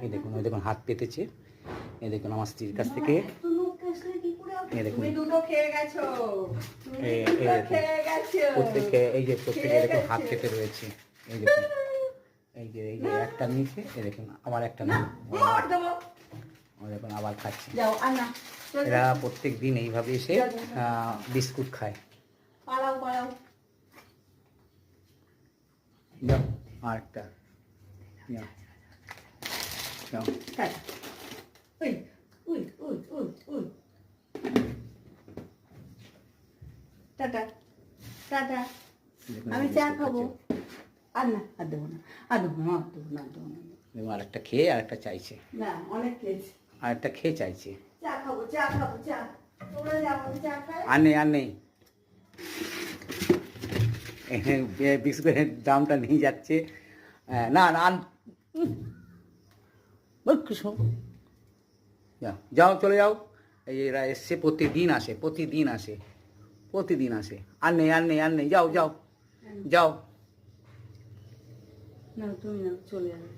এই দেখুন, ওই দেখুন হাত পেতেছে। এই দেখুন আমার স্ত্রীর কাছ থেকে, এই দেখুন প্রত্যেকে, এই যে প্রত্যেকে দেখুন হাত পেতে রয়েছে। এই দেখুন, এই যে একটা নিয়েছে, এই দেখুন আবার একটা নিয়ে দেখুন আবার খাচ্ছে। এরা প্রত্যেক দিন এইভাবে এসে বিস্কুট খায়। যাও আর একটা টাটা টাটা। আমি চা খাবো। আর না, আর দেবো না, আর দেবো না, আর দেবো না, আর দেবো না। আরেকটা খেয়ে আরেকটা চাইছে, না অনেক খেয়েছি, আরেকটা খেয়ে চাইছে। চা খাবো, চা খাবো, চা। তোমরা যাবো, চা খাই। আর নেই বিস্কুটের দামটা নিয়ে যাচ্ছে। না না যাও চলে যাও। এই এরা এসছে, প্রতিদিন আসে, আর নেই যাও যাও যাও। না তুমি না, চলে যাবে।